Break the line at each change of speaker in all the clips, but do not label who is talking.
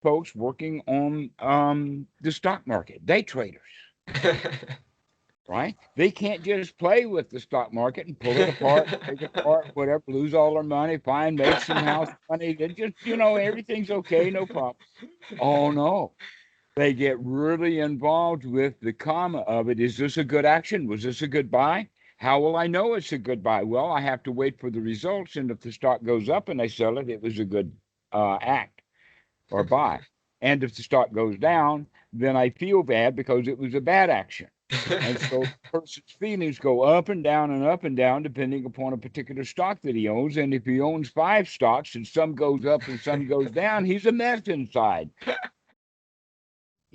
folks working on the stock market, day traders, right? They can't just play with the stock market and pull it apart, take it apart, whatever, lose all their money, fine, make some house money. They just, everything's okay, no problem. Oh no. They get really involved with the comma of it. Is this a good action? Was this a good buy? How will I know it's a good buy? Well, I have to wait for the results. And if the stock goes up and they sell it, it was a good act or buy. And if the stock goes down, then I feel bad because it was a bad action. And so the person's feelings go up and down, depending upon a particular stock that he owns. And if he owns five stocks and some goes up and some goes down, he's a mess inside.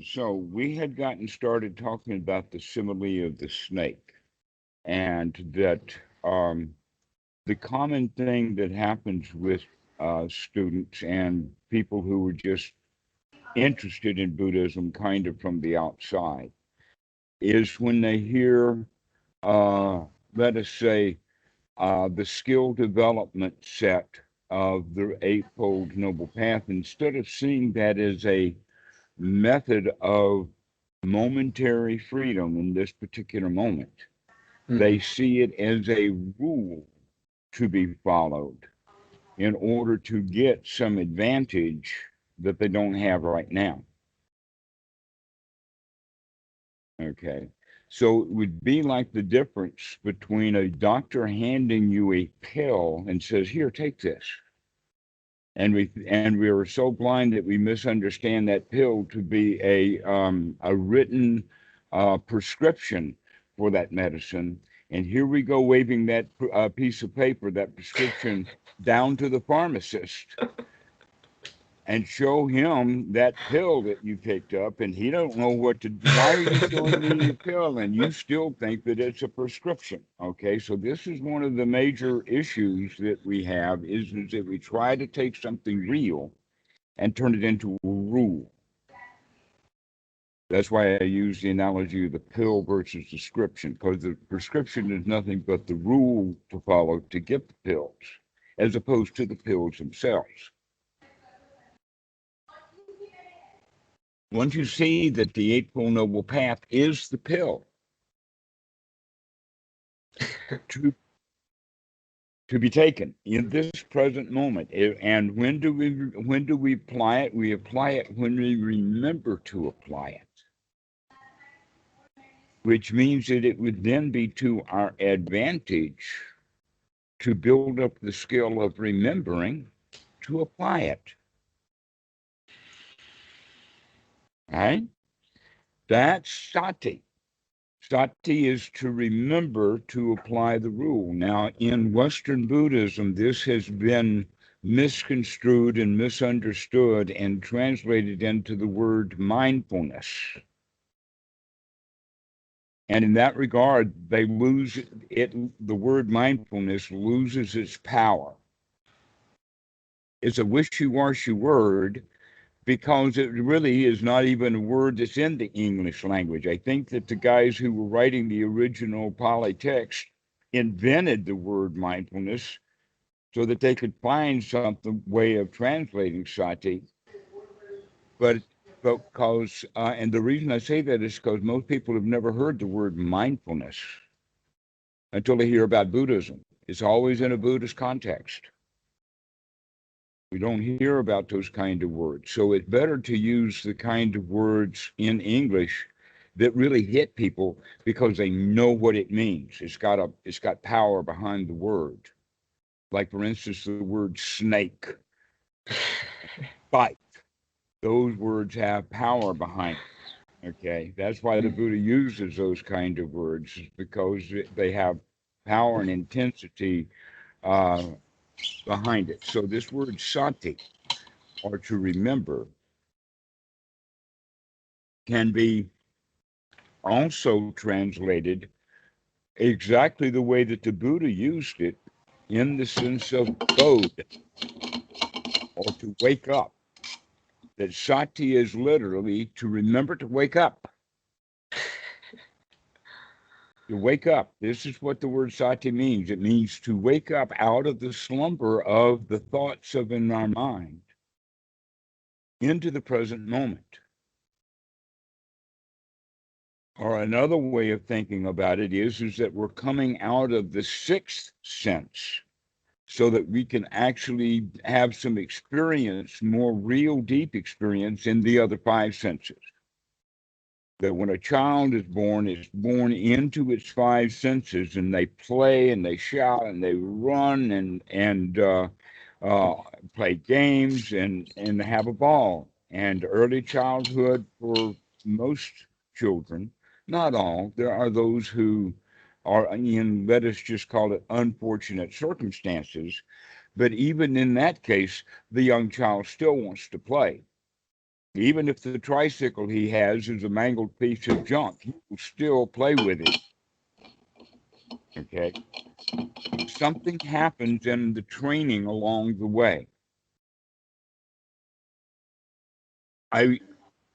So we had gotten started talking about the simile of the snake, and that the common thing that happens with students and people who are just interested in Buddhism kind of from the outside is when they hear, uh, let us say, the skill development set of the Eightfold Noble Path, instead of seeing that as a method of momentary freedom in this particular moment, they see it as a rule to be followed in order to get some advantage that they don't have right now. Okay. So it would be like the difference between a doctor handing you a pill and says, "Here, take this." And we are so blind that we misunderstand that pill to be a written prescription for that medicine. And here we go waving that piece of paper, that prescription, down to the pharmacist and show him that pill that you picked up, and he don't know what to do. Why are you showing me the pill? And you still think that it's a prescription. Okay, so this is one of the major issues that we have is that we try to take something real and turn it into a rule. That's why I use the analogy of the pill versus prescription, because the prescription is nothing but the rule to follow to get the pills, as opposed to the pills themselves. Once you see that the Eightfold Noble Path is the pill to, to be taken in this present moment, and when do we apply it? We apply it when we remember to apply it, which means that it would then be to our advantage to build up the skill of remembering to apply it. Right? That's sati. Sati is to remember to apply the rule. Now, in Western Buddhism, this has been misconstrued and misunderstood and translated into the word mindfulness. And in that regard, they lose it. The word mindfulness loses its power. It's a wishy-washy word because it really is not even a word that's in the English language. I think that the guys who were writing the original Pali text invented the word mindfulness so that they could find some way of translating sati. But because, and the reason I say that is because most people have never heard the word mindfulness until they hear about Buddhism. It's always in a Buddhist context. We don't hear about those kind of words. So it's better to use the kind of words in English that really hit people because they know what it means. It's got power behind the word. Like for instance, the word snake, bite. Those words have power behind it. Okay. That's why the Buddha uses those kind of words, because they have power and intensity uh, behind it. So this word sati, or to remember, can be also translated exactly the way that the Buddha used it, in the sense of bodh, or to wake up. That sati is literally to remember to wake up. To wake up. This is what the word sati means. It means to wake up out of the slumber of the thoughts of in our mind into the present moment. Or another way of thinking about it is that we're coming out of the sixth sense so that we can actually have some experience, more real, deep experience in the other five senses. That when a child is born, it's born into its five senses, and they play and they shout and they run and play games and have a ball. And early childhood for most children, not all, there are those who are in, let us just call it, unfortunate circumstances. But even in that case, the young child still wants to play. Even if the tricycle he has is a mangled piece of junk, he will still play with it. Okay. Something happens in the training along the way. I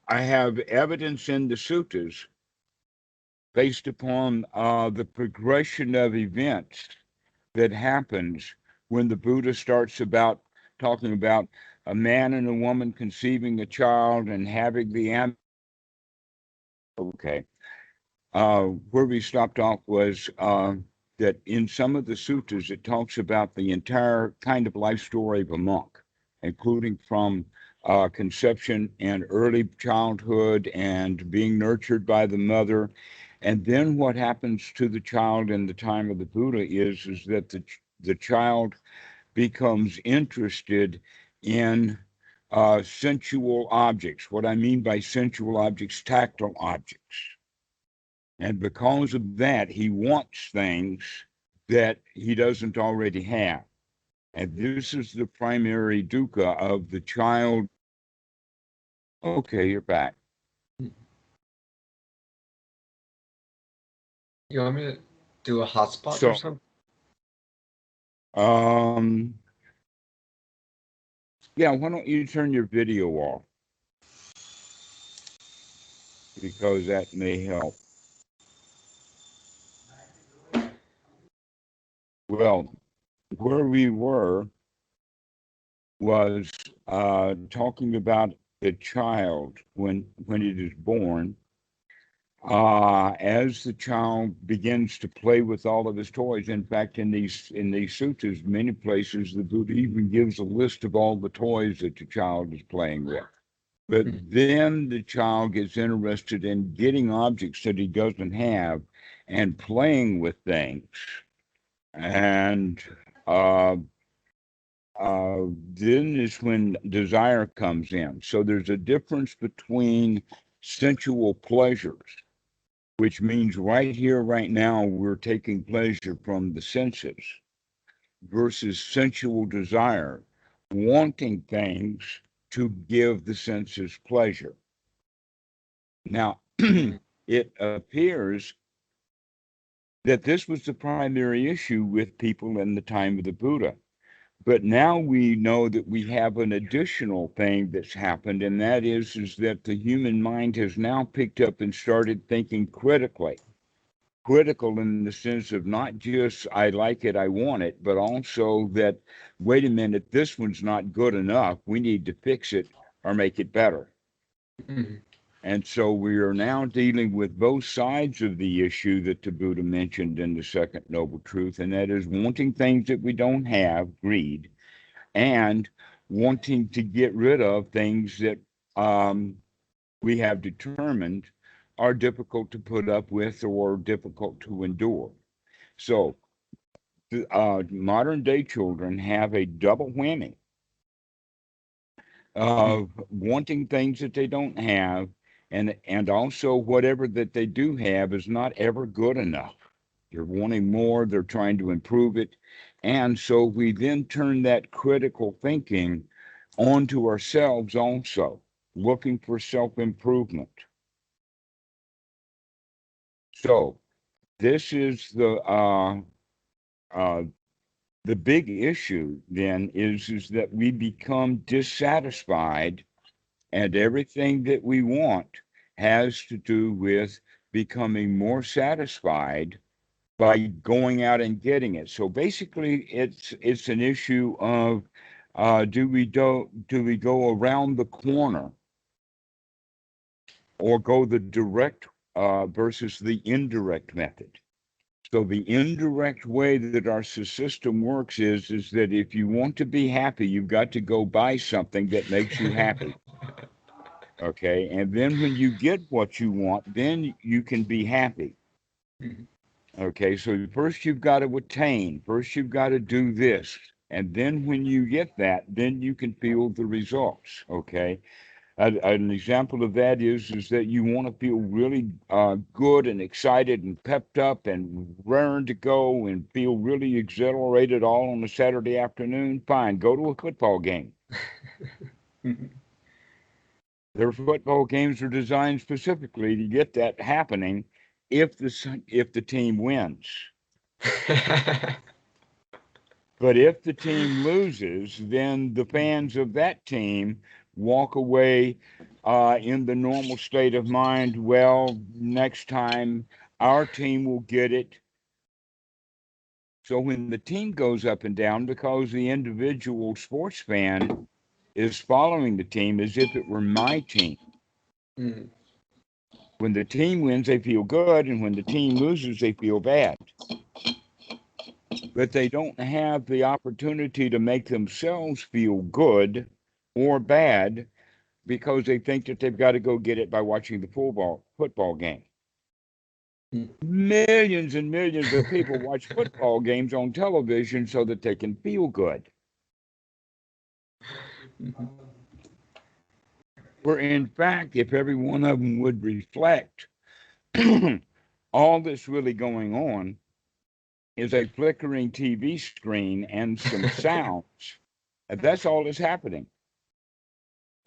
I have evidence in the suttas based upon the progression of events that happens when the Buddha starts about talking about a man and a woman conceiving a child and having the okay. Where we stopped off was that in some of the sutras, it talks about the entire kind of life story of a monk, including from conception and early childhood and being nurtured by the mother. And then what happens to the child in the time of the Buddha is that the child becomes interested in sensual objects. What I mean by sensual objects, tactile objects. And because of that, he wants things that he doesn't already have. And this is the primary dukkha of the child. Okay, you're back.
You want me to do a hotspot or
So,
something?
um, yeah, why don't you turn your video off? Because that may help. Well, where we were was talking about the child when it is born. As the child begins to play with all of his toys, in fact, in these sutras, many places the Buddha even gives a list of all the toys that the child is playing with. But then the child gets interested in getting objects that he doesn't have and playing with things. And uh, then is when desire comes in. So there's a difference between sensual pleasures, which means right here, right now, we're taking pleasure from the senses versus sensual desire, wanting things to give the senses pleasure. Now, it appears that this was the primary issue with people in the time of the Buddha. But now we know that we have an additional thing that's happened, and that is that the human mind has now picked up and started thinking critically. Critical in the sense of not just I like it, I want it, but also that, wait a minute, this one's not good enough. We need to fix it or make it better. And so we are now dealing with both sides of the issue that the Buddha mentioned in the Second Noble Truth, and that is wanting things that we don't have, greed, and wanting to get rid of things that we have determined are difficult to put up with or difficult to endure. So, modern day children have a double whammy of wanting things that they don't have, and also whatever that they do have is not ever good enough. They're wanting more, they're trying to improve it. And so we then turn that critical thinking onto ourselves also, looking for self-improvement. So this is uh, the big issue then is that we become dissatisfied, and everything that we want has to do with becoming more satisfied by going out and getting it. So basically it's an issue of Do we go around the corner or go the direct versus the indirect method? So the indirect way that our system works is that if you want to be happy, you've got to go buy something that makes you happy. Okay. And then when you get what you want, then you can be happy.
Mhm.
Okay. So first you've got to attain, first you've got to do this. And then when you get that, then you can feel the results. Okay. An example of that is that you want to feel really good and excited and pepped up and raring to go and feel really exhilarated all on a Saturday afternoon. Fine, go to a football game.
Mhm.
Their football games are designed specifically to get that happening if the team wins. But if the team loses, then the fans of that team walk away in the normal state of mind. Well, next time our team will get it. So when the team goes up and down, because the individual sports fan is following the team as if it were my team.
Mhm.
When the team wins, they feel good, and when the team loses, they feel bad. But they don't have the opportunity to make themselves feel good or bad because they think that they've got to go get it by watching the football game.
Mhm.
Millions and millions of people watch football games on television so that they can feel good.
Mhm.
Where in fact, if every one of them would reflect, all that's really going on is a flickering TV screen and some sounds. And that's all that's happening.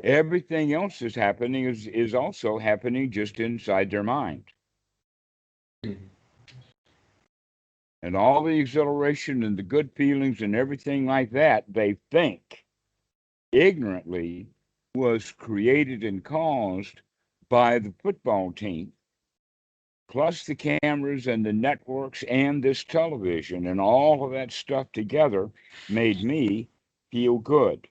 Everything else that's happening is also happening just inside their mind.
Mhm.
And all the exhilaration and the good feelings and everything like that, they think ignorantly was created and caused by the football team, plus the cameras and the networks and this television, and all of that stuff together made me feel good.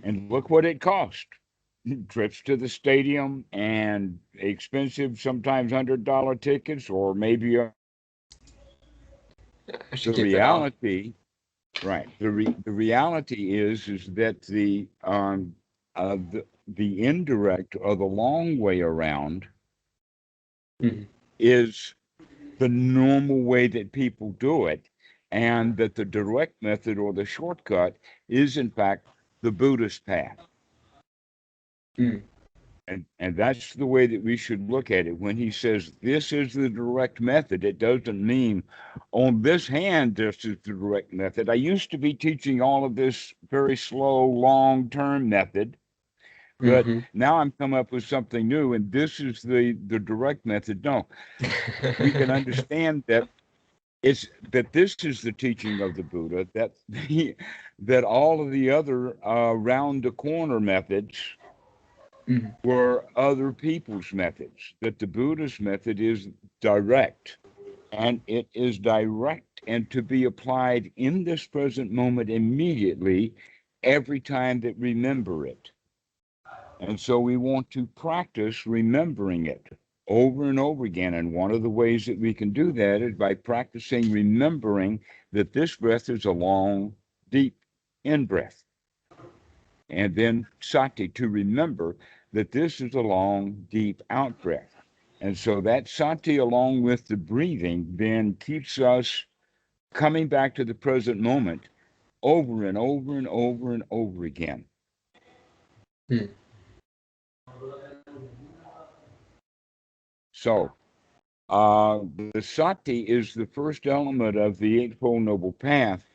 And look what it cost. Trips to the stadium and expensive, sometimes $100 tickets, or maybe
I
the
should keep that off.
reality. Right. The reality is that the indirect or the long way around
Mhm.
is the normal way that people do it, and that the direct method or the shortcut is in fact the Buddhist path.
Mhm.
And that's the way that we should look at it. When he says this is the direct method, it doesn't mean on this hand this is the direct method. I used to be teaching all of this very slow, long-term method, but
Mhm.
now I'm come up with something new, and this is the direct method. No, we can understand that it's that this is the teaching of the Buddha, that that all of the other round the corner methods
Mhm.
were other people's methods, that the Buddhist method is direct, and it is direct and to be applied in this present moment immediately every time that remember it. And so we want to practice remembering it over and over again. And one of the ways that we can do that is by practicing remembering that this breath is a long, deep in breath. And then sati, to remember that this is a long, deep out breath. And so that sati, along with the breathing, then keeps us coming back to the present moment over and over and over and over again.
Mhm.
So, the sati is the first element of the Eightfold Noble Path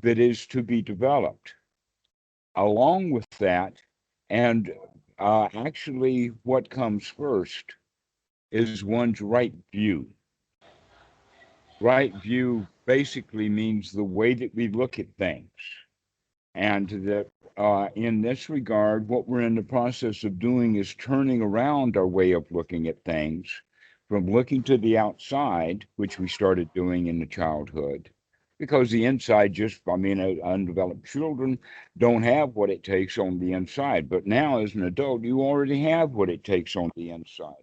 that is to be developed. Along with that, and actually, what comes first is one's right view. Right view basically means the way that we look at things. And that in this regard, what we're in the process of doing is turning around our way of looking at things from looking to the outside, which we started doing in the childhood, because the inside just, I mean, undeveloped children don't have what it takes on the inside. But now, as an adult, you already have what it takes on the inside.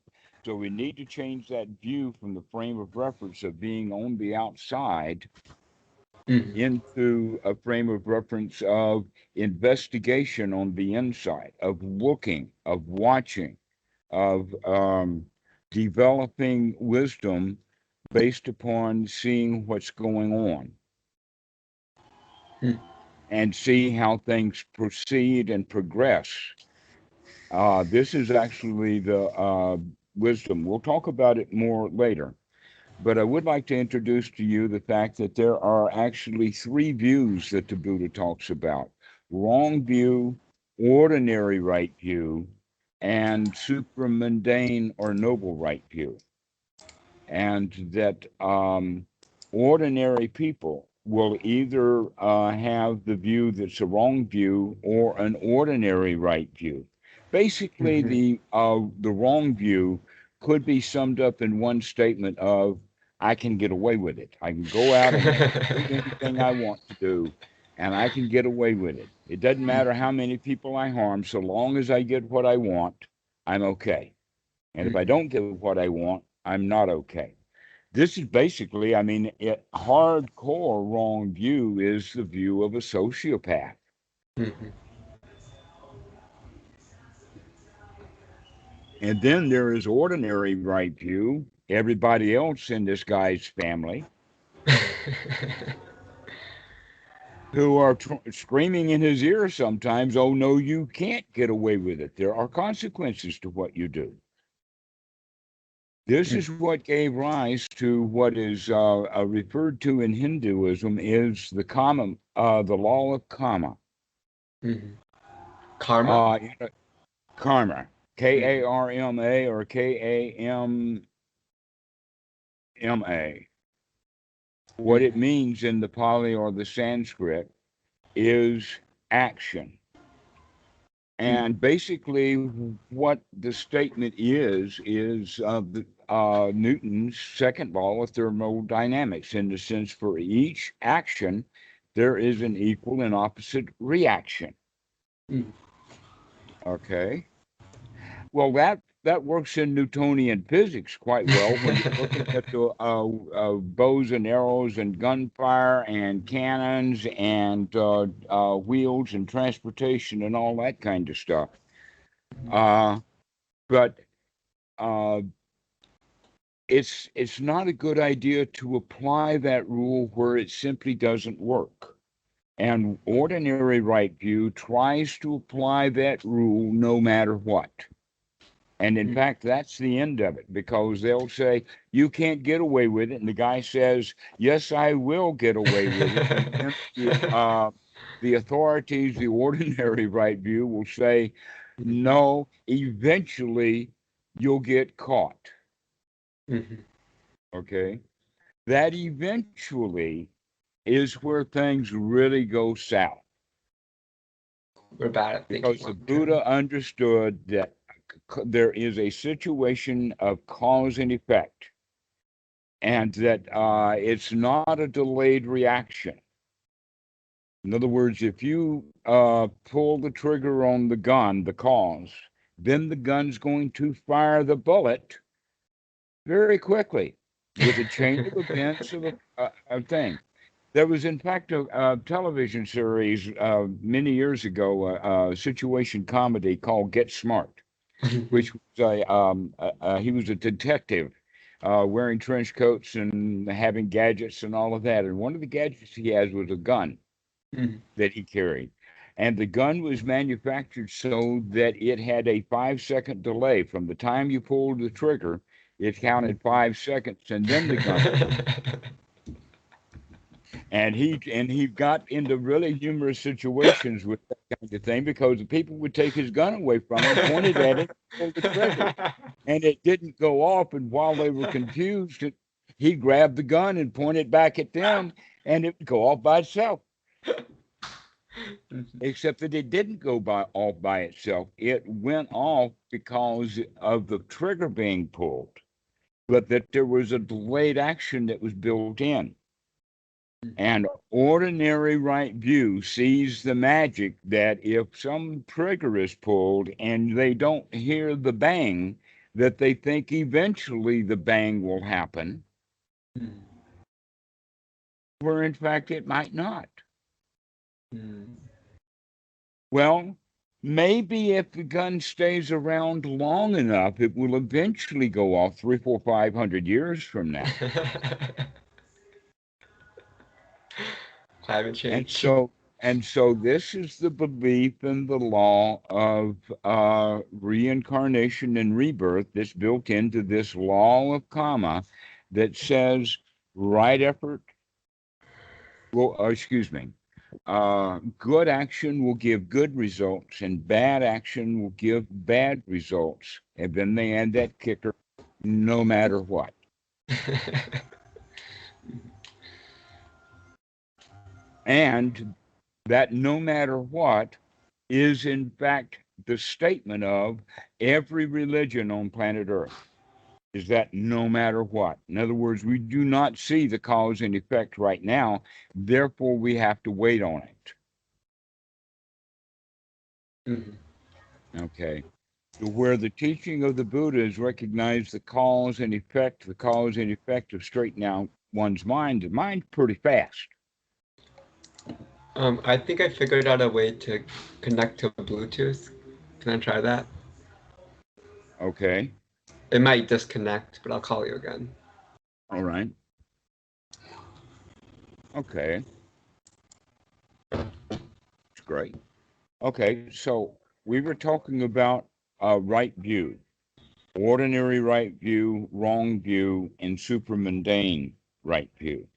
So we need to change that view from the frame of reference of being on the outside into a frame of reference of investigation on the inside, of looking, of watching, of developing wisdom based upon seeing what's going on and see how things proceed and progress. This is actually the wisdom. We'll talk about it more later. But I would like to introduce to you the fact that there are actually three views that the Buddha talks about: wrong view, ordinary right view, and supramundane or noble right view. And that ordinary people will either have the view that's a wrong view or an ordinary right view. Basically, the wrong view could be summed up in one statement of, I can get away with it. I can go out and do anything I want to do, and I can get away with it. It doesn't matter how many people I harm, so long as I get what I want, I'm okay. And if I don't get what I want, I'm not okay. This is basically, I mean, hardcore wrong view is the view of a sociopath. And then there is ordinary right view, everybody else in this guy's family, who are screaming in his ear sometimes, oh, no, you can't get away with it. There are consequences to what you do. This is what gave rise to what is referred to in Hinduism is the law of karma.
Karma?
Karma. Karma or Kamma. What it means in the Pali or the Sanskrit is action. And basically what the statement is Newton's second law of thermodynamics, in the sense for each action, there is an equal and opposite reaction. Okay. Well, that works in Newtonian physics quite well when you're looking at the bows and arrows and gunfire and cannons and wheels and transportation and all that kind of stuff. But it's not a good idea to apply that rule where it simply doesn't work. And ordinary right view tries to apply that rule no matter what. And in fact, that's the end of it, because they'll say, you can't get away with it. And the guy says, yes, I will get away with it. And then the authorities, the ordinary right view, will say, no, eventually you'll get caught. Okay. That eventually is where things really go south.
We're bad at thinking.
Because the Buddha understood that there is a situation of cause and effect, and that it's not a delayed reaction. In other words, if you pull the trigger on the gun, the cause, then the gun's going to fire the bullet very quickly with a chain of events of a thing. There was, in fact, a television series many years ago, a situation comedy called Get Smart, which was he was a detective wearing trench coats and having gadgets and all of that. And one of the gadgets he has was a gun that he carried. And the gun was manufactured so that it had a 5-second delay. From the time you pulled the trigger, it counted 5 seconds, and then the gun. And he got into really humorous situations with that kind of thing, because the people would take his gun away from him, pointed at it, pulled the trigger, and it didn't go off. And while they were confused, he grabbed the gun and pointed back at them, and it would go off by itself. Except that it didn't go off by itself. It went off because of the trigger being pulled, but that there was a delayed action that was built in. And ordinary right view sees the magic that if some trigger is pulled and they don't hear the bang, that they think eventually the bang will happen,
Mm.
where in fact it might not.
Mm.
Well, maybe if the gun stays around long enough, it will eventually go off 3, 4, 500 years from now.
Climate
And
change.
so this is the belief in the law of reincarnation and rebirth that's built into this law of karma that says right effort will, excuse me, good action will give good results and bad action will give bad results. And then they add that kicker, no matter what. And that no matter what is in fact the statement of every religion on planet Earth, is that no matter what. In other words, we do not see the cause and effect right now, therefore we have to wait on it.
Mhm.
Okay. So where the teaching of the Buddha is recognize the cause and effect of straightening out one's mind, the mind's pretty fast.
I think I figured out a way to connect to Bluetooth. Can I try that?
Okay.
It might disconnect, but I'll call you again.
All right. Okay. It's great. Okay. So we were talking about right view, ordinary right view, wrong view, and supramundane right view.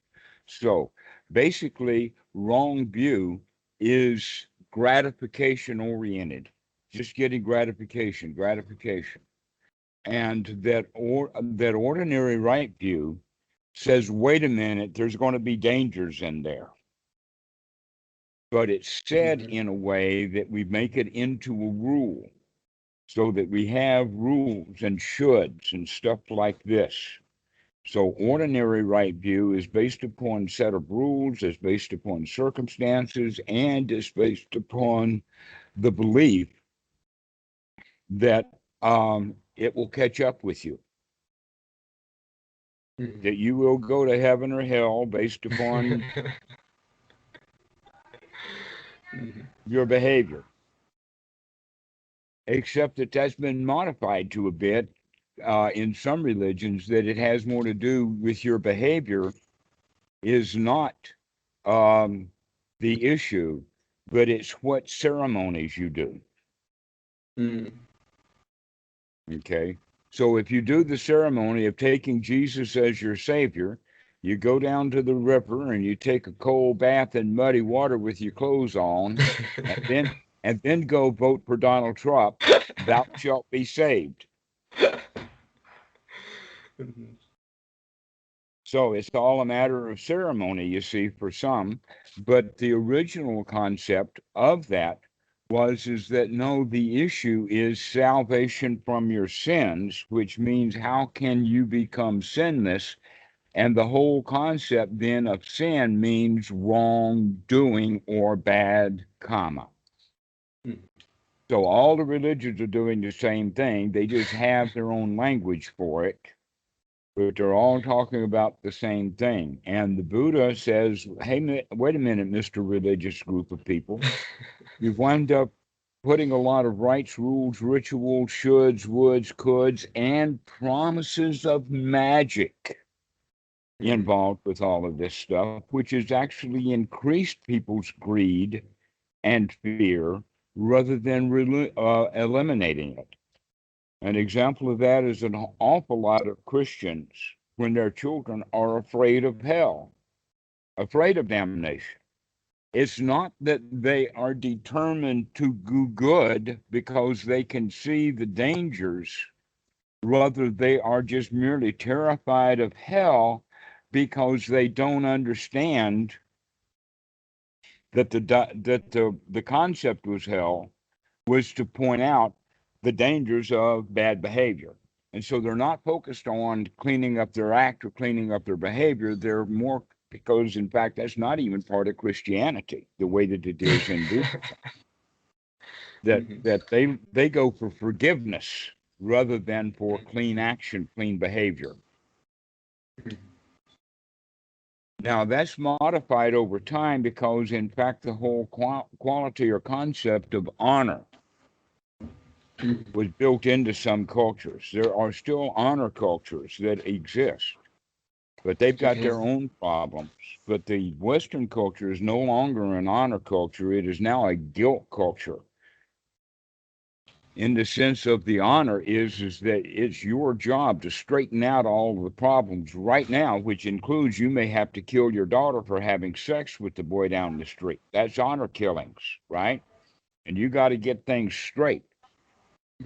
So basically, wrong view is gratification oriented, just getting gratification. And that ordinary right view says, wait a minute, there's going to be dangers in there. But it's said
Mhm.
in a way that we make it into a rule so that we have rules and shoulds and stuff like this. So ordinary right view is based upon set of rules, is based upon circumstances, and is based upon the belief that it will catch up with you,
Mhm.
that you will go to heaven or hell based upon
Mhm.
your behavior. Except that that's been modified to a bit in some religions, that it has more to do with your behavior is not um, the issue, but it's what ceremonies you do.
Mhm.
Okay. So if you do the ceremony of taking Jesus as your savior, you go down to the river and you take a cold bath in muddy water with your clothes on, and then go vote for Donald Trump, thou shalt be saved.
Mhm.
So it's all a matter of ceremony, you see, for some. But the original concept of that is that no, the issue is salvation from your sins, which means how can you become sinless? And the whole concept then of sin means wrongdoing or bad karma.
Mhm.
So all the religions are doing the same thing. They just have their own language for it, but they're all talking about the same thing. And the Buddha says, hey, wait a minute, Mr. Religious group of people. You've wound up putting a lot of rites, rules, rituals, shoulds, woulds, coulds, and promises of magic
Mhm.
involved with all of this stuff, which has actually increased people's greed and fear rather than eliminating it. An example of that is an awful lot of Christians, when their children are afraid of hell, afraid of damnation. It's not that they are determined to do good because they can see the dangers. Rather, they are just merely terrified of hell because they don't understand that the concept was hell was to point out the dangers of bad behavior. And so they're not focused on cleaning up their act or cleaning up their behavior. They're more because in fact that's not even part of Christianity the way that it is in Buddhism. That they go for forgiveness rather than for clean action, clean behavior. Now that's modified over time because in fact the whole quality or concept of honor was built into some cultures. There are still honor cultures that exist, but they've got their own problems. But the Western culture is no longer an honor culture. It is now a guilt culture. In the sense of the honor is that it's your job to straighten out all of the problems right now, which includes you may have to kill your daughter for having sex with the boy down the street. That's honor killings, right? And you got to get things straight.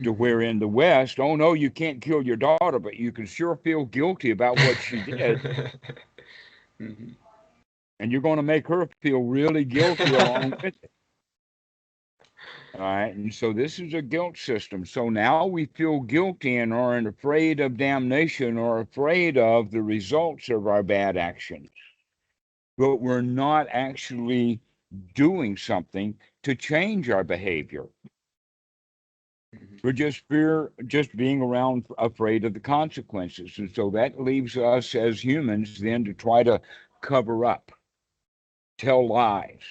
To where in the West, oh no, you can't kill your daughter, but you can sure feel guilty about what she did. And you're going to make her feel really guilty along with it. All right. And so this is a guilt system. So now we feel guilty and are afraid of damnation or afraid of the results of our bad actions. But we're not actually doing something to change our behavior. We're just being around afraid of the consequences. And so that leaves us as humans then to try to cover up, tell lies,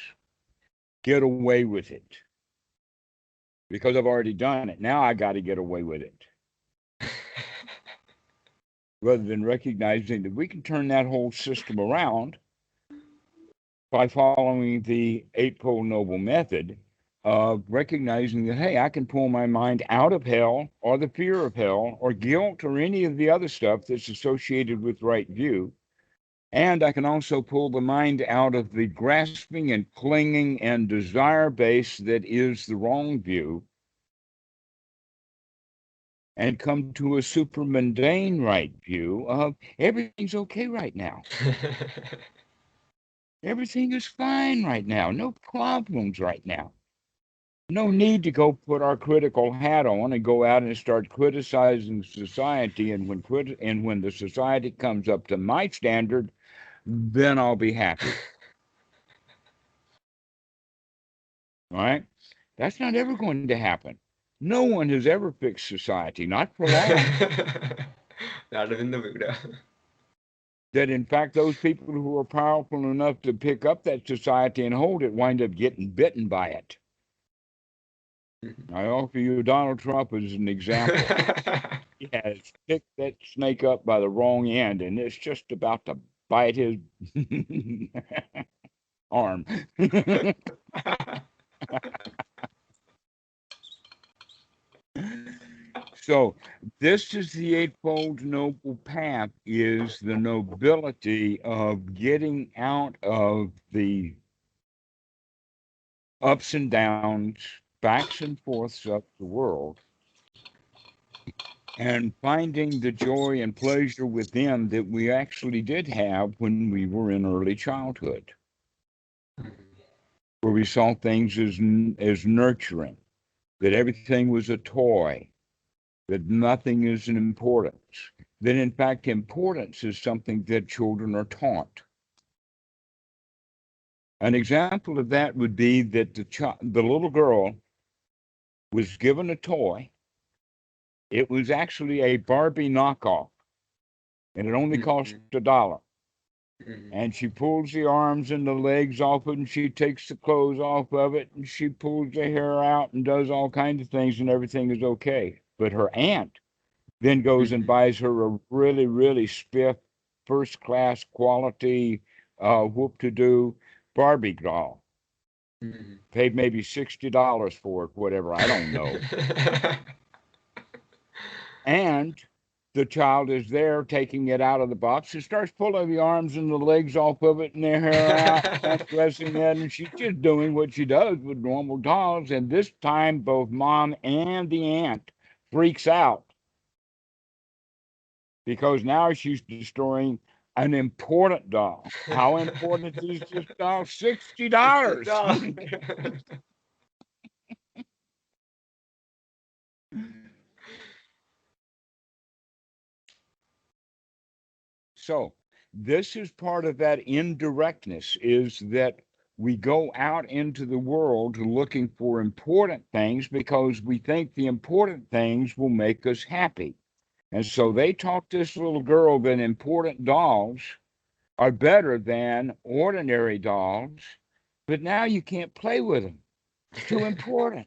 get away with it. Because I've already done it. Now I got to get away with it. Rather than recognizing that we can turn that whole system around by following the Eightfold Noble Method of recognizing that, hey, I can pull my mind out of hell or the fear of hell or guilt or any of the other stuff that's associated with right view. And I can also pull the mind out of the grasping and clinging and desire base that is the wrong view and come to a super mundane right view of everything's okay right now. Everything is fine right now. No problems right now. No need to go put our critical hat on and go out and start criticizing society. And when the society comes up to my standard, then I'll be happy. All right? That's not ever going to happen. No one has ever fixed society, not for long.
Not even the Buddha.
That in fact, those people who are powerful enough to pick up that society and hold it wind up getting bitten by it. I offer you Donald Trump as an example. He has picked that snake up by the wrong end, and it's just about to bite his arm. So this is the Eightfold Noble Path, is the nobility of getting out of the ups and downs, backs and forths of the world, and finding the joy and pleasure within that we actually did have when we were in early childhood, where we saw things as nurturing, that everything was a toy, that nothing is an importance, that in fact importance is something that children are taught. An example of that would be that the little girl was given a toy. It was actually a Barbie knockoff, and it only cost $1. And she pulls the arms and the legs off it, and she takes the clothes off of it, and she pulls the hair out and does all kinds of things, and everything is okay. But her aunt then goes and buys her a really, really spiff, first-class quality, whoop-to-do Barbie doll. Paid maybe $60 for it, whatever, I don't know. And the child is there taking it out of the box and starts pulling the arms and the legs off of it and the hair out, undressing it, and she's just doing what she does with normal dolls. And this time, both mom and the aunt freaks out because now she's destroying an important doll. How important is this doll? $60. So this is part of that indirectness, is that we go out into the world looking for important things because we think the important things will make us happy. And so they taught this little girl that important dolls are better than ordinary dolls, but now you can't play with them. It's too important.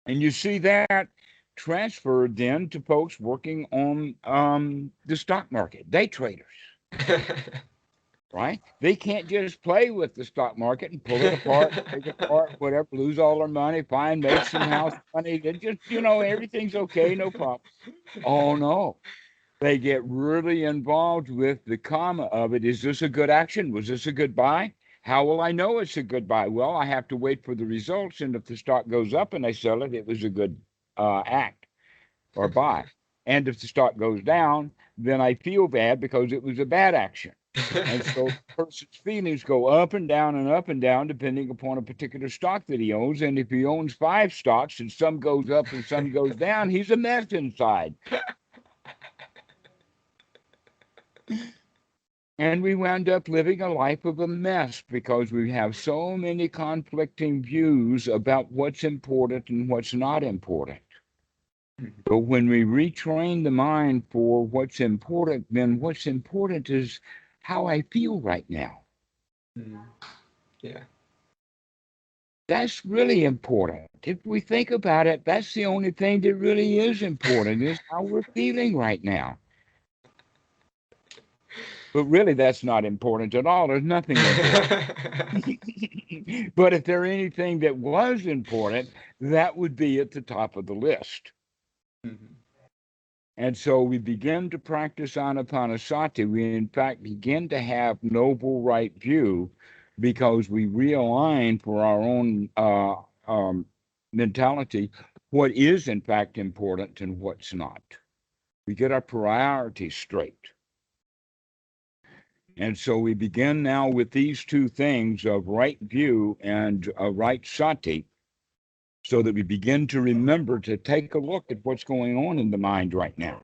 And you see that transferred then to folks working on the stock market, day traders, right? They can't just play with the stock market and pull it apart, take it apart, whatever, lose all their money, fine, make some house money. They just, everything's okay, no problem. Oh, no. They get really involved with the comma of it. Is this a good action? Was this a good buy? How will I know it's a good buy? Well, I have to wait for the results. And if the stock goes up and I sell it, it was a good act or buy. And if the stock goes down, then I feel bad because it was a bad action. And so the person's feelings go up and down, depending upon a particular stock that he owns. And if he owns 5 stocks and some goes up and some goes down, he's a mess inside. And we wound up living a life of a mess because we have so many conflicting views about what's important and what's not important. But when we retrain the mind for what's important, then what's important is how I feel right now.
Yeah.
That's really important. If we think about it, that's the only thing that really is important, is how we're feeling right now. But really, that's not important at all. There's nothing important. But if there anything that was important, that would be at the top of the list.
Mm-hmm.
And so we begin to practice Anapanasati. We, in fact, begin to have noble right view because we realign for our own mentality what is, in fact, important and what's not. We get our priorities straight. And so we begin now with these 2 things of right view and right sati, so that we begin to remember to take a look at what's going on in the mind right now.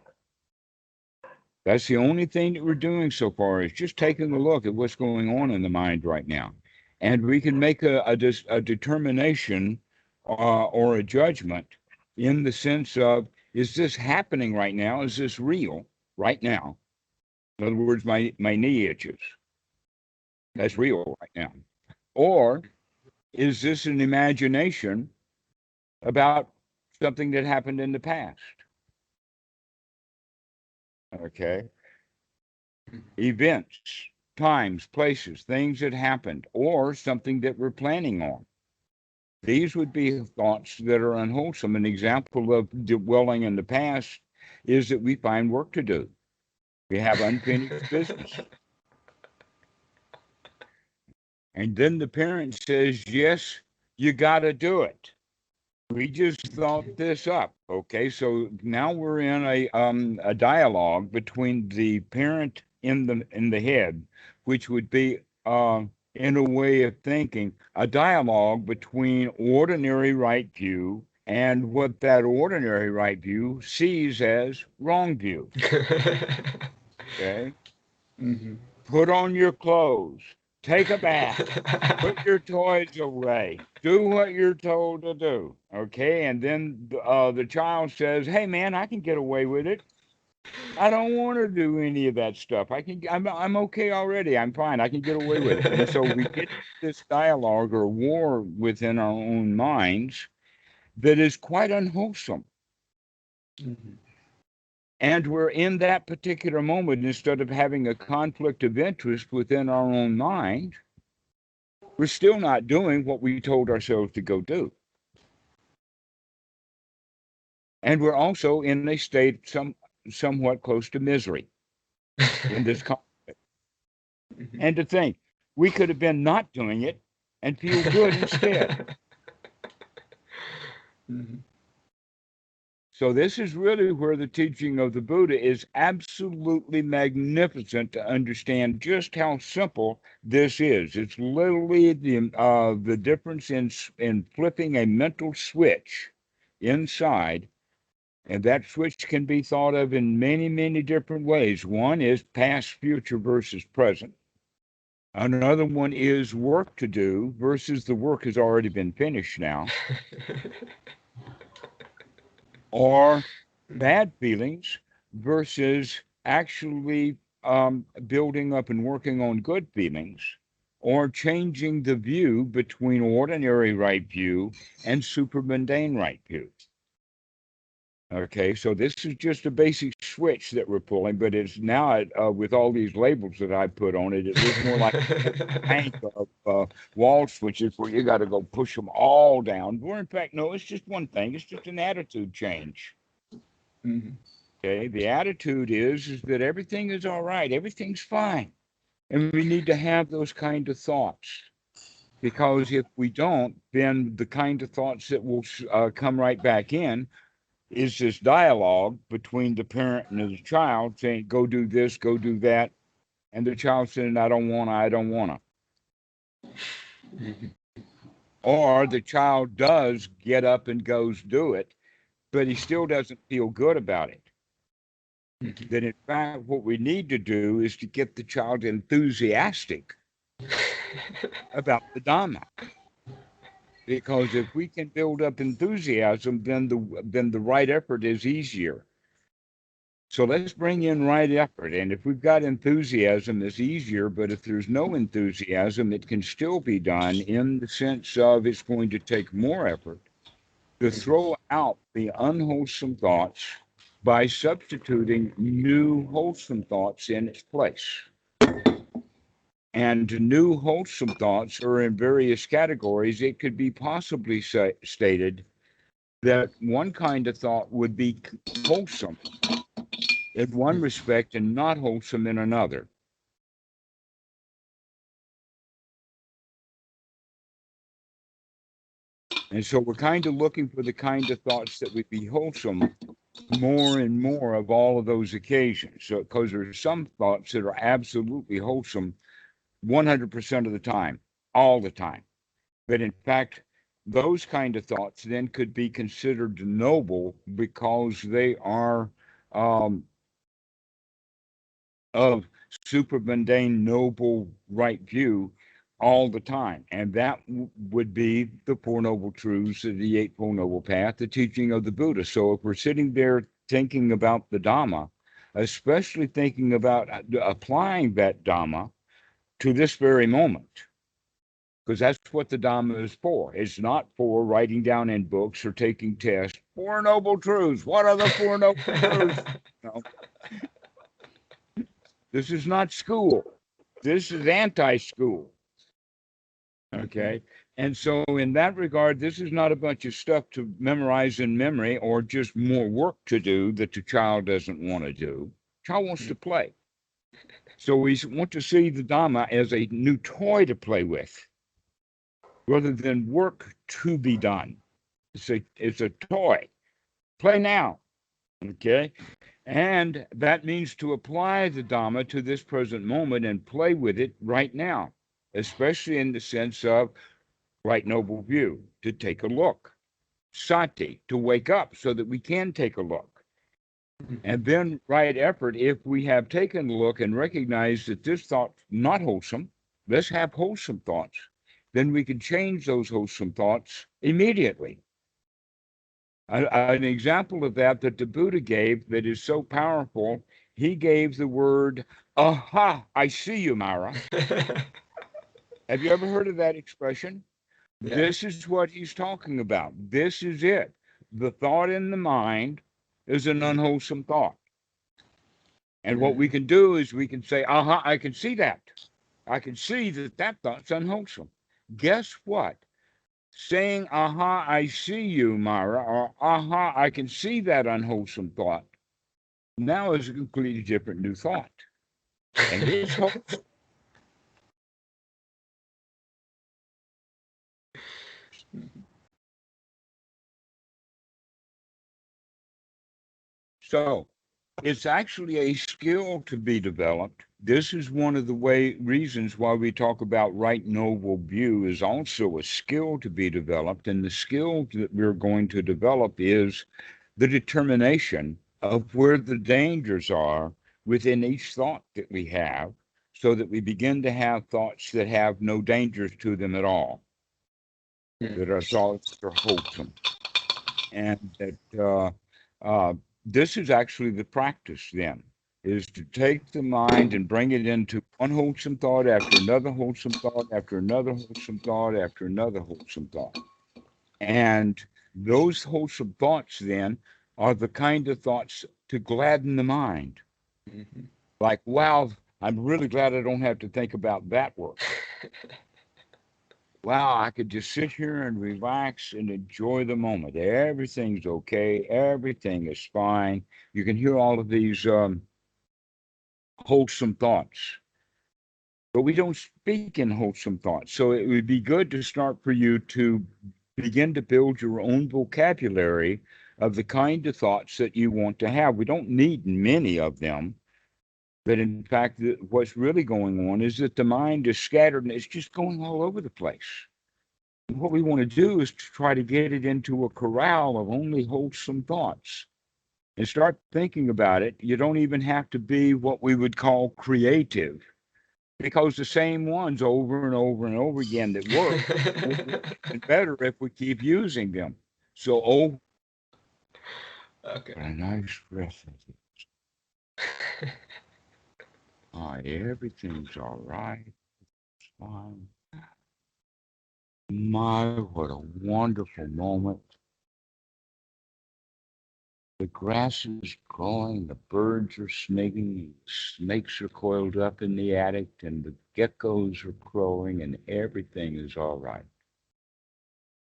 That's the only thing that we're doing so far, is just taking a look at what's going on in the mind right now. And we can make a determination or a judgment in the sense of, is this happening right now? Is this real right now? In other words, my knee itches. That's real right now. Or is this an imagination about something that happened in the past? Okay. Events, times, places, things that happened, or something that we're planning on. These would be thoughts that are unwholesome. An example of dwelling in the past is that we find work to do. We have unfinished business. And then the parent says, yes, you got to do it. We just thought this up. Okay, so now we're in a dialogue between the parent in the head, which would be in a way of thinking, a dialogue between ordinary right view and what that ordinary right view sees as wrong view. Okay.
Mm-hmm.
Put on your clothes, take a bath, put your toys away, do what you're told to do. Okay. And then the child says, hey man, I can get away with it. I don't want to do any of that stuff. I'm okay already. I'm fine. I can get away with it. And so we get this dialogue or war within our own minds that is quite unwholesome.
Mm-hmm.
And we're in that particular moment, instead of having a conflict of interest within our own mind, we're still not doing what we told ourselves to go do. And we're also in a state somewhat close to misery in this conflict.
Mm-hmm.
And to think, we could have been not doing it and feel good instead.
Mm-hmm.
So this is really where the teaching of the Buddha is absolutely magnificent, to understand just how simple this is. It's literally the difference in flipping a mental switch inside And that switch can be thought of in many, many different ways. One is past, future versus present. Another one is work to do versus the work has already been finished now, or bad feelings versus actually building up and working on good feelings, or changing the view between ordinary right view and supermundane right view. Okay, so this is just a basic switch that we're pulling, but it's now with all these labels that I put on it, it looks more like a bank of wall switches where you got to go push them all down. Where in fact, no, it's just one thing. It's just an attitude change.
Mhm.
Okay, the attitude is that everything is all right, everything's fine, and we need to have those kind of thoughts. Because if we don't, then the kind of thoughts that will come right back in is this dialogue between the parent and the child saying, go do this, go do that. And the child saying, I don't want to, I don't want to.
Mhm.
Or the child does get up and goes do it, but he still doesn't feel good about it.
Mhm.
Then, in fact, what we need to do is to get the child enthusiastic about the Dhamma. Because if we can build up enthusiasm, then the right effort is easier. So let's bring in right effort. And if we've got enthusiasm, it's easier. But if there's no enthusiasm, it can still be done in the sense of it's going to take more effort to throw out the unwholesome thoughts by substituting new wholesome thoughts in its place. And new wholesome thoughts are in various categories. It could be possibly stated that one kind of thought would be wholesome in one respect and not wholesome in another. And so we're kind of looking for the kind of thoughts that would be wholesome more and more of all of those occasions. So, because there's some thoughts that are absolutely wholesome 100% of the time, all the time. But in fact, those kind of thoughts then could be considered noble because they are um, of super mundane, noble right view all the time. And that would be the Four Noble Truths, the Eightfold Noble Path, the teaching of the Buddha. So if we're sitting there thinking about the Dhamma, especially thinking about applying that Dhamma to this very moment, because that's what the Dhamma is for. It's not for writing down in books or taking tests. Four Noble Truths. What are the Four Noble Truths? No, this is not school. This is anti-school. Okay. And so, in that regard, this is not a bunch of stuff to memorize in memory or just more work to do that the child doesn't want to do. Child wants to play. So, we want to see the Dhamma as a new toy to play with rather than work to be done. It's a toy. Play now. Okay. And that means to apply the Dhamma to this present moment and play with it right now, especially in the sense of right noble view, to take a look, sati, to wake up so that we can take a look. And then right effort, if we have taken a look and recognized that this thought's not wholesome, let's have wholesome thoughts, then we can change those wholesome thoughts immediately. An example of that the Buddha gave that is so powerful, he gave the word, aha, I see you, Mara. Have you ever heard of that expression?
Yeah.
This is what he's talking about. This is it. The thought in the mind is an unwholesome thought. And what we can do is we can say, aha, I can see that. I can see that that thought's unwholesome. Guess what? Saying, aha, I see you, Mara, or aha, I can see that unwholesome thought, now is a completely different new thought. And it's wholesome. So it's actually a skill to be developed. This is one of the reasons why we talk about right noble view is also a skill to be developed. And the skill that we're going to develop is the determination of where the dangers are within each thought that we have, so that we begin to have thoughts that have no dangers to them at all, that are thoughts that are wholesome. And that this is actually the practice then, is to take the mind and bring it into one wholesome thought after another wholesome thought after another wholesome thought after another wholesome thought. And those wholesome thoughts then are the kind of thoughts to gladden the mind.
Mhm.
Like, wow, I'm really glad I don't have to think about that work. Wow, I could just sit here and relax and enjoy the moment. Everything's okay. Everything is fine. You can hear all of these wholesome thoughts, but we don't speak in wholesome thoughts. So it would be good to start for you to begin to build your own vocabulary of the kind of thoughts that you want to have. We don't need many of them. But in fact, what's really going on is that the mind is scattered and it's just going all over the place. And what we want to do is to try to get it into a corral of only wholesome thoughts and start thinking about it. You don't even have to be what we would call creative, because the same ones over and over and over again that work and better if we keep using them. So, oh,
Okay.
what a nice breath it is. Everything's all right. It's fine. My, what a wonderful moment. The grass is growing, the birds are singing, snakes are coiled up in the attic, and the geckos are crowing, and everything is all right.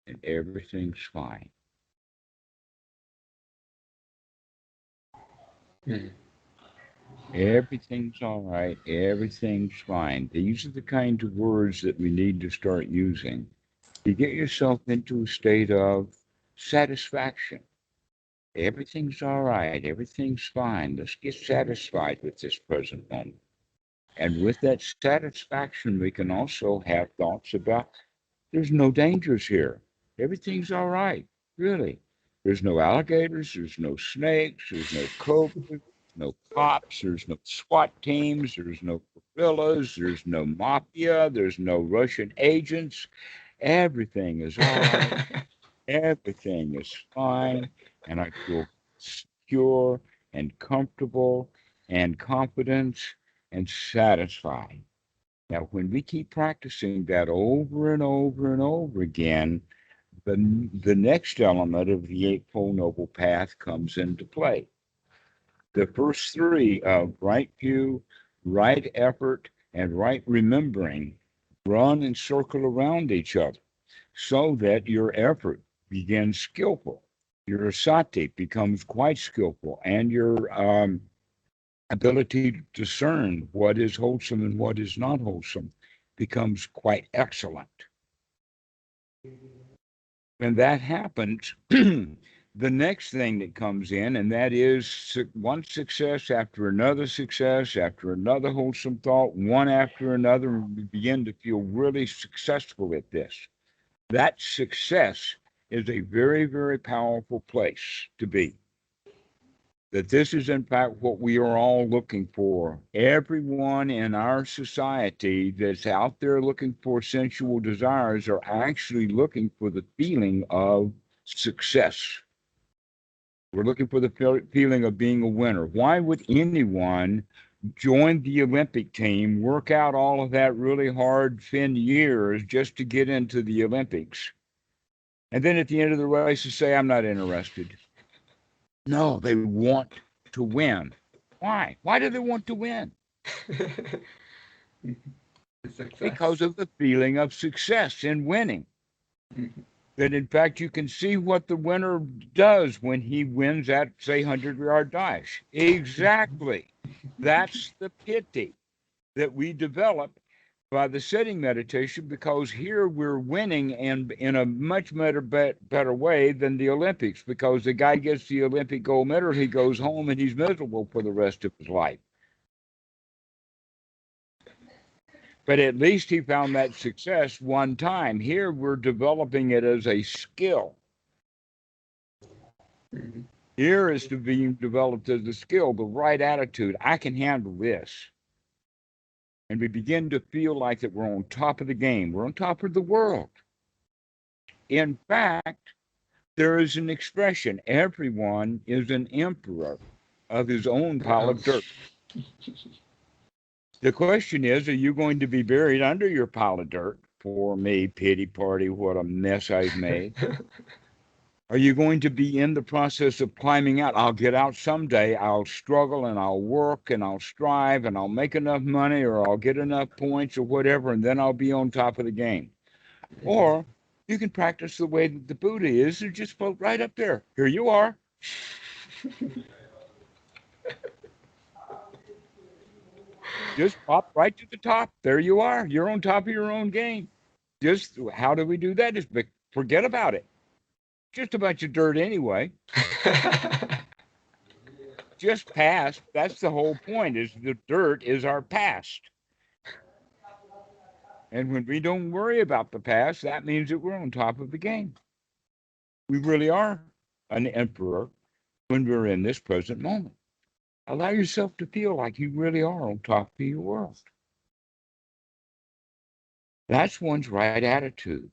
And everything's fine.
Mhm.
Everything's all right. Everything's fine. These are the kind of words that we need to start using. You get yourself into a state of satisfaction. Everything's all right. Everything's fine. Let's get satisfied with this present moment. And with that satisfaction, we can also have thoughts about there's no dangers here. Everything's all right, really. There's no alligators, there's no snakes, there's no cobras, no cops, there's no SWAT teams, there's no gorillas, there's no mafia, there's no Russian agents. Everything is all right. Everything is fine. And I feel secure and comfortable and confident and satisfied. Now, when we keep practicing that over and over and over again, the next element of the Eightfold Noble Path comes into play. The first three of right view, right effort, and right remembering run and circle around each other so that your effort begins skillful. Your sati becomes quite skillful, and your ability to discern what is wholesome and what is not wholesome becomes quite excellent. When that happens, the next thing that comes in, and that is one success after another wholesome thought, one after another, and we begin to feel really successful at this. That success is a very, very powerful place to be. That this is, in fact, what we are all looking for. Everyone in our society that's out there looking for sensual desires are actually looking for the feeling of success. We're looking for the feeling of being a winner. Why would anyone join the Olympic team, work out all of that really hard, thin years just to get into the Olympics? And then at the end of the race, to say, I'm not interested. No, they want to win. Why? Why do they want to win? Because
Success.
of the feeling of success in winning.
Mhm.
That in fact, you can see what the winner does when he wins that, say, 100-yard dash. Exactly. That's the pity that we develop by the sitting meditation, because here we're winning and in a much better way than the Olympics, because the guy gets the Olympic gold medal, he goes home and he's miserable for the rest of his life. But at least he found that success one time. Here we're developing it as a skill.
Mhm.
Here is to be developed as a skill, the right attitude. I can handle this. And we begin to feel like that we're on top of the game. We're on top of the world. In fact, there is an expression, everyone is an emperor of his own pile of dirt. The question is, are you going to be buried under your pile of dirt? Poor me, pity party, what a mess I've made. Are you going to be in the process of climbing out? I'll get out someday. I'll struggle and I'll work and I'll strive and I'll make enough money or I'll get enough points or whatever, and then I'll be on top of the game. Or you can practice the way that the Buddha is and just float right up there. Here you are. Just pop right to the top. There you are. You're on top of your own game. Just how do we do that? Just forget about it. Just a bunch of dirt anyway. Just past. That's the whole point, is the dirt is our past. And when we don't worry about the past, that means that we're on top of the game. We really are an emperor when we're in this present moment. Allow yourself to feel like you really are on top of your world. That's one's right attitude.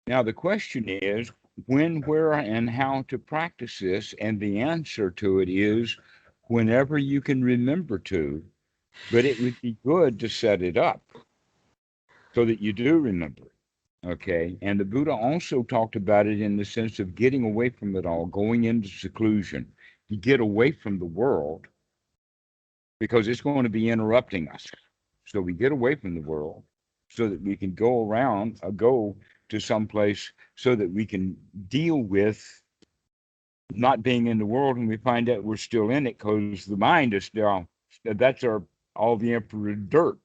Now, the question is when, where, and how to practice this. And the answer to it is whenever you can remember to, but it would be good to set it up so that you do remember. Okay. And the Buddha also talked about it in the sense of getting away from it all, going into seclusion. You get away from the world because it's going to be interrupting us. So we get away from the world so that we can go around, go to some place so that we can deal with not being in the world, and we find out we're still in it because the mind is still, that's our, all the emperor dirt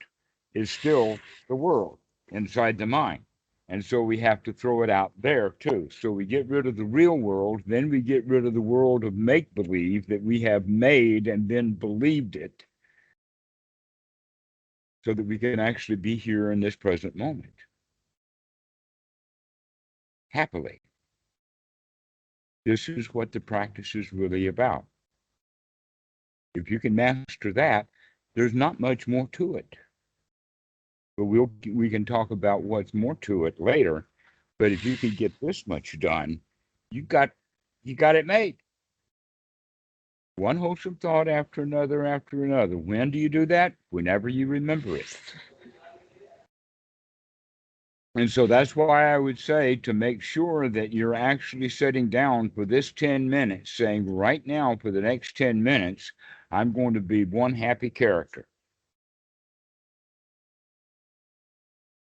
is still the world inside the mind. And so we have to throw it out there too. So we get rid of the real world, then we get rid of the world of make believe that we have made and then believed it, so that we can actually be here in this present moment happily. This is what the practice is really about. If you can master that, there's not much more to it. But we can talk about what's more to it later. But if you can get this much done, you got it made. One wholesome thought after another after another. When do you do that? Whenever you remember it. And so that's why I would say to make sure that you're actually sitting down for this 10 minutes, saying right now for the next 10 minutes, I'm going to be one happy character.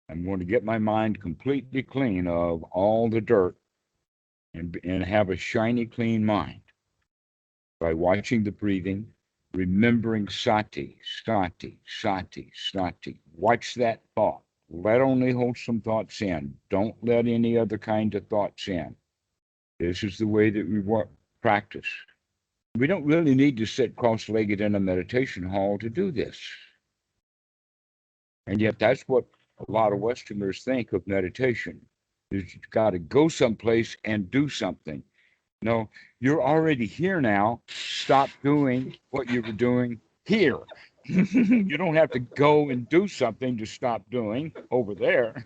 I'm going to get my mind completely clean of all the dirt and have a shiny, clean mind by watching the breathing, remembering sati, sati, sati, sati. Watch that thought. Let only wholesome thoughts in. Don't let any other kind of thoughts in. This is the way that we practice. We don't really need to sit cross-legged in a meditation hall to do this. And yet that's what a lot of Westerners think of meditation. Is you've got to go someplace and do something. No, you're already here now. Stop doing what you were doing here. You don't have to go and do something to stop doing over there.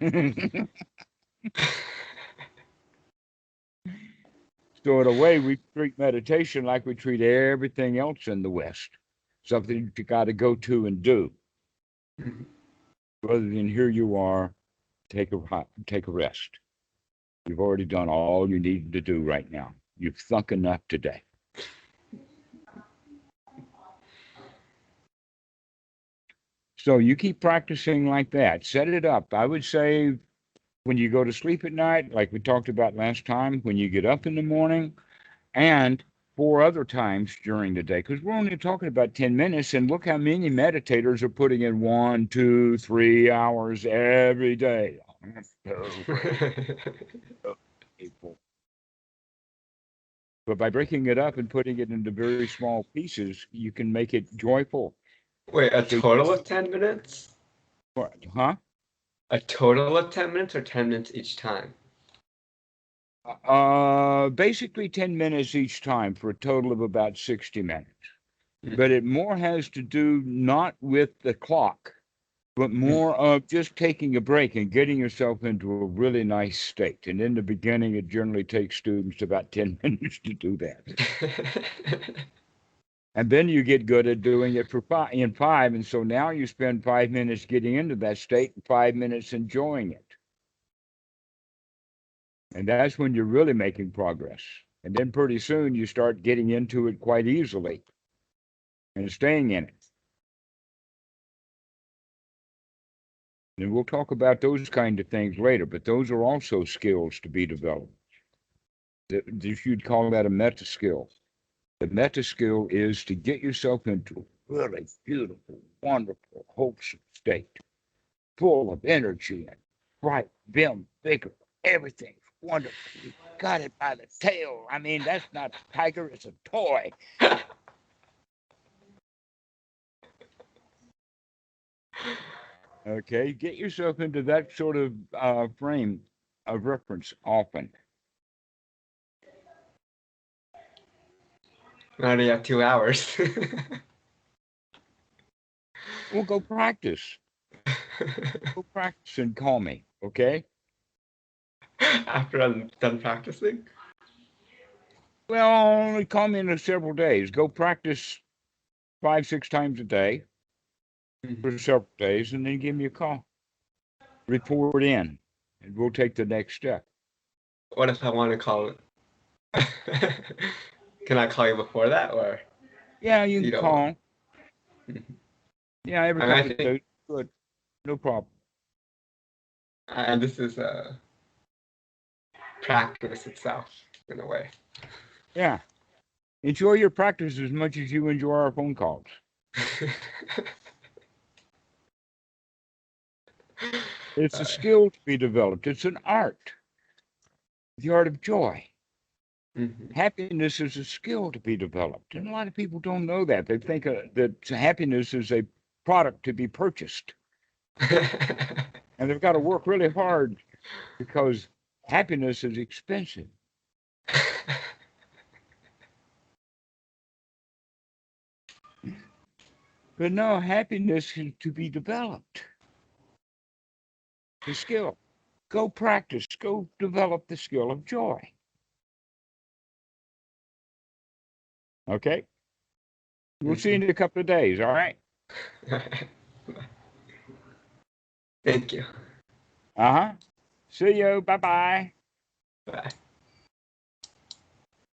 So in a way, we treat meditation like we treat everything else in the West, something you got to go to and do, rather than here you are, take a rest. You've already done all you need to do right now. You've thunk enough today. So you keep practicing like that. Set it up. I would say when you go to sleep at night, like we talked about last time, when you get up in the morning, and 4 other times during the day, because we're only talking about 10 minutes, and look how many meditators are putting in 1, 2, 3 hours every day. But by breaking it up and putting it into very small pieces, you can make it joyful.
Wait, a total of 10 minutes?
What, huh?
A total of 10 minutes or 10 minutes each time?
Basically 10 minutes each time for a total of about 60 minutes.
Mhm.
But it more has to do not with the clock, but more of just taking a break and getting yourself into a really nice state. And in the beginning, it generally takes students about 10 minutes to do that. And then you get good at doing it for five. And so now you spend 5 minutes getting into that state and 5 minutes enjoying it. And that's when you're really making progress. And then pretty soon you start getting into it quite easily and staying in it. And we'll talk about those kind of things later, but those are also skills to be developed. You'd call that a meta skill. The meta skill is to get yourself into a really beautiful, wonderful, wholesome state, full of energy and bright, vim, vigor. Everything's wonderful. You got it by the tail. I mean, that's not a tiger, it's a toy. Okay, get yourself into that sort of frame of reference often.
I only have 2 hours.
Well, go practice. Go practice and call me, okay?
After I'm done practicing?
Well, only call me in several days. Go practice 5, 6 times a day for several days, and then give me a call. Report in, and we'll take the next step.
What if I want to call? Can I call you before that, or
Yeah, you
you
can
don't want?
call. Yeah, every
I mean, I
couple of
think,
days. Good. No problem.
and this is practice itself in a way.
Yeah. Enjoy your practice as much as you enjoy our phone calls. It's a skill to be developed. It's an art. The art of joy. Happiness is a skill to be developed. And a lot of people don't know that. They think that happiness is a product to be purchased. And they've got to work really hard because happiness is expensive. But no, happiness is to be developed. The skill. Go practice. Go develop the skill of joy. Okay? We'll see you in a couple of days, all right?
Thank you.
Uh-huh. See you. Bye-bye.
Bye.